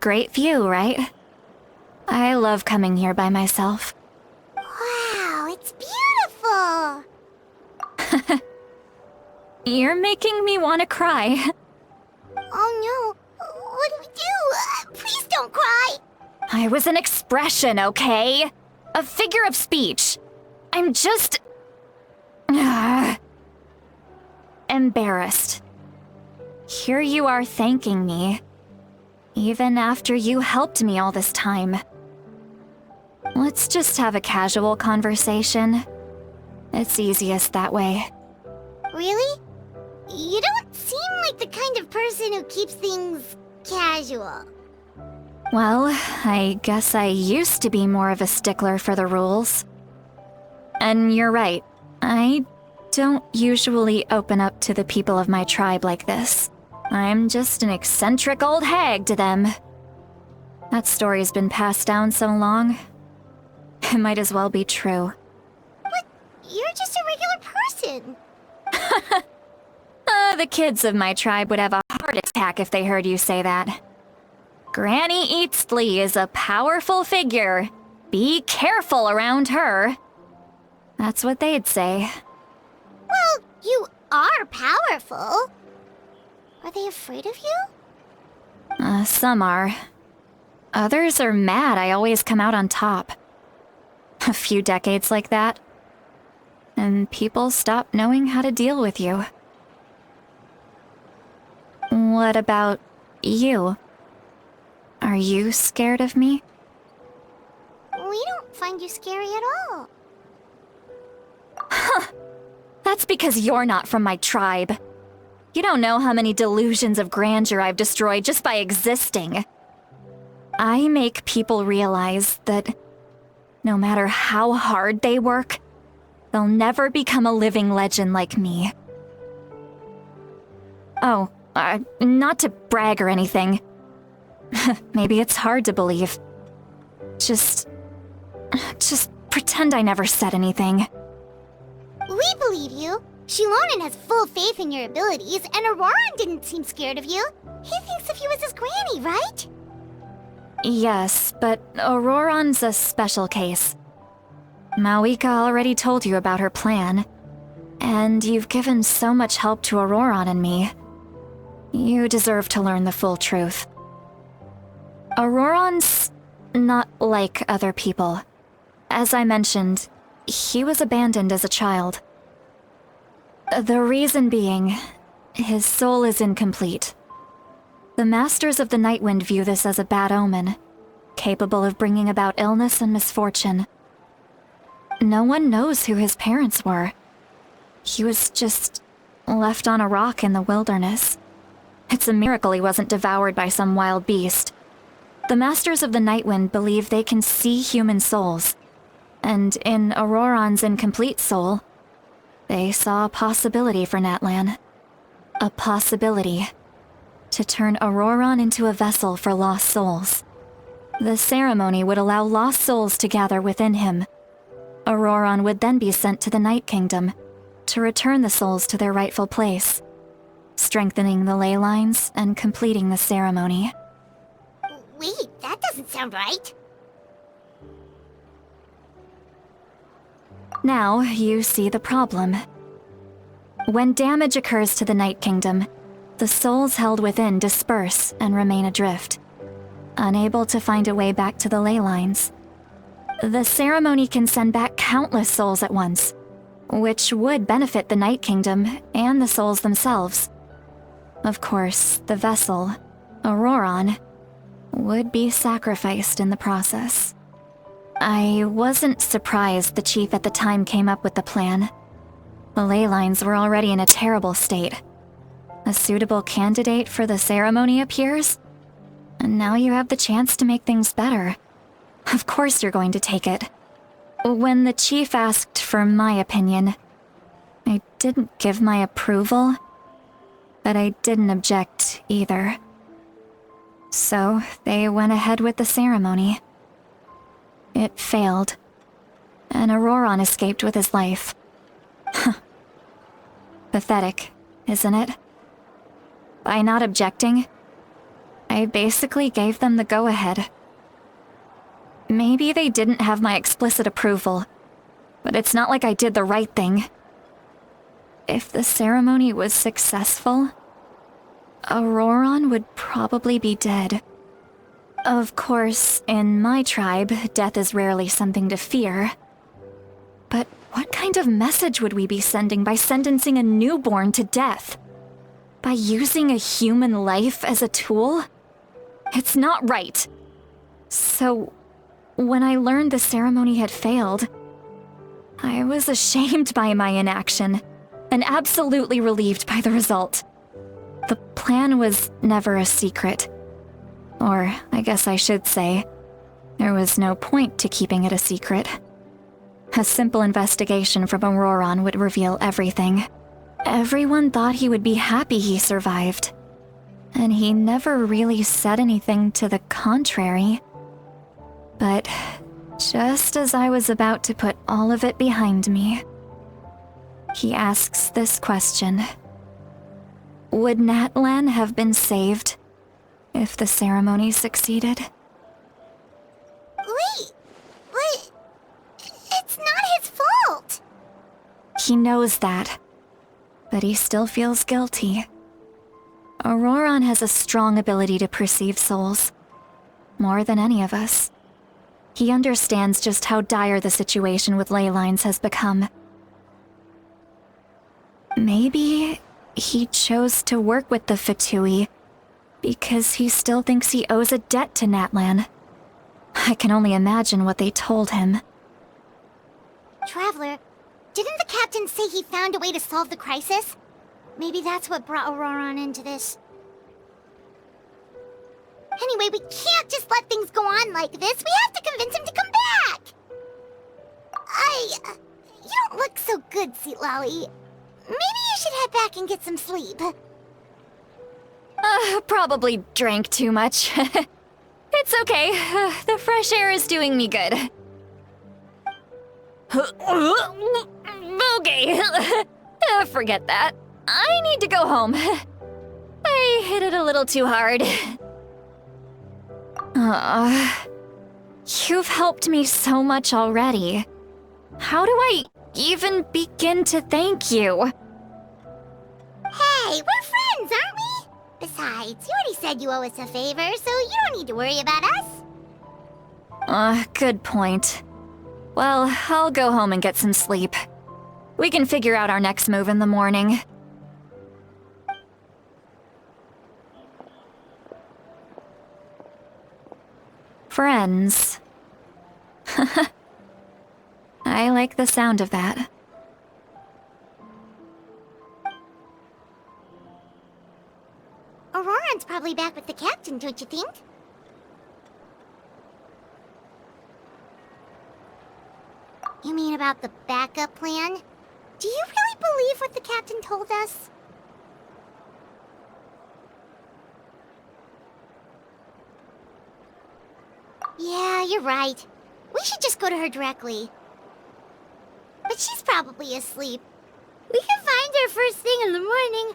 Great view, right? I love coming here by myself. Wow, it's beautiful! You're making me want to cry. Oh no, what do we do? Please don't cry! I was an expression, okay? A figure of speech. I'm just... embarrassed. Here you are thanking me, even after you helped me all this time. Let's just have a casual conversation. It's easiest that way. Really? You don't seem like the kind of person who keeps things casual. Well, I guess I used to be more of a stickler for the rules. And you're right, I don't usually open up to the people of my tribe like this. I'm just an eccentric old hag to them. That story's been passed down so long, it might as well be true. But you're just a regular person. The kids of my tribe would have a heart attack if they heard you say that. Granny Citlali is a powerful figure. Be careful around her. That's what they'd say. Well, you are powerful. Are they afraid of you? Some are. Others are mad I always come out on top. A few decades like that, and people stop knowing how to deal with you. What about you? Are you scared of me? We don't find you scary at all. That's because you're not from my tribe. You don't know how many delusions of grandeur I've destroyed just by existing. I make people realize that no matter how hard they work, they'll never become a living legend like me. Oh, not to brag or anything. Maybe it's hard to believe. Just pretend I never said anything. We believe you. Shilonen has full faith in your abilities, and Auroran didn't seem scared of you. He thinks of you as his granny, right? Yes, but Auroran's a special case. Mawika already told you about her plan, and you've given so much help to Auroran and me. You deserve to learn the full truth. Auroran's not like other people. As I mentioned, he was abandoned as a child. The reason being, his soul is incomplete. The Masters of the Nightwind view this as a bad omen, capable of bringing about illness and misfortune. No one knows who his parents were. He was just left on a rock in the wilderness. It's a miracle he wasn't devoured by some wild beast. The Masters of the Nightwind believe they can see human souls, and in Auroran's incomplete soul, they saw a possibility for Natlan. A possibility to turn Auroran into a vessel for lost souls. The ceremony would allow lost souls to gather within him. Auroran would then be sent to the Night Kingdom to return the souls to their rightful place, strengthening the ley lines and completing the ceremony. Wait, that doesn't sound right. Now you see the problem. When damage occurs to the Night Kingdom, the souls held within disperse and remain adrift, unable to find a way back to the ley lines. The ceremony can send back countless souls at once, which would benefit the Night Kingdom and the souls themselves. Of course, the vessel, Auroran, would be sacrificed in the process. I wasn't surprised the chief at the time came up with the plan. The ley lines were already in a terrible state. A suitable candidate for the ceremony appears, and now you have the chance to make things better. Of course you're going to take it. When the chief asked for my opinion, I didn't give my approval, but I didn't object either. So they went ahead with the ceremony. It failed, and Auroran escaped with his life. Pathetic, isn't it? By not objecting, I basically gave them the go-ahead. Maybe they didn't have my explicit approval, but it's not like I did the right thing. If the ceremony was successful, Auroron would probably be dead. Of course, in my tribe, death is rarely something to fear. But what kind of message would we be sending by sentencing a newborn to death? By using a human life as a tool? It's not right. So, when I learned the ceremony had failed, I was ashamed by my inaction, and absolutely relieved by the result. The plan was never a secret. Or, I guess I should say, there was no point to keeping it a secret. A simple investigation from Auroron would reveal everything. Everyone thought he would be happy he survived. And he never really said anything to the contrary. But just as I was about to put all of it behind me, he asks this question. Would Natlan have been saved if the ceremony succeeded? Wait, but it's not his fault. He knows that, but he still feels guilty. Auroron has a strong ability to perceive souls, more than any of us. He understands just how dire the situation with ley lines has become. Maybe he chose to work with the Fatui because he still thinks he owes a debt to Natlan. I can only imagine what they told him. Traveler, didn't the captain say he found a way to solve the crisis? Maybe that's what brought Auroron into this. Anyway, we can't just let things go on like this. We have to convince him to come back! You don't look so good, Citlali. Maybe you should head back and get some sleep. Probably drank too much. It's okay. The fresh air is doing me good. Okay. Forget that. I need to go home. I hit it a little too hard. You've helped me so much already. How do I even begin to thank you? Hey, we're friends, aren't we? Besides, you already said you owe us a favor, so you don't need to worry about us. Good point. Well, I'll go home and get some sleep. We can figure out our next move in the morning. Friends. I like the sound of that. Auroron's probably back with the captain, don't you think? You mean about the backup plan? Do you really believe what the captain told us? Yeah, you're right. We should just go to her directly. But she's probably asleep. We can find her first thing in the morning.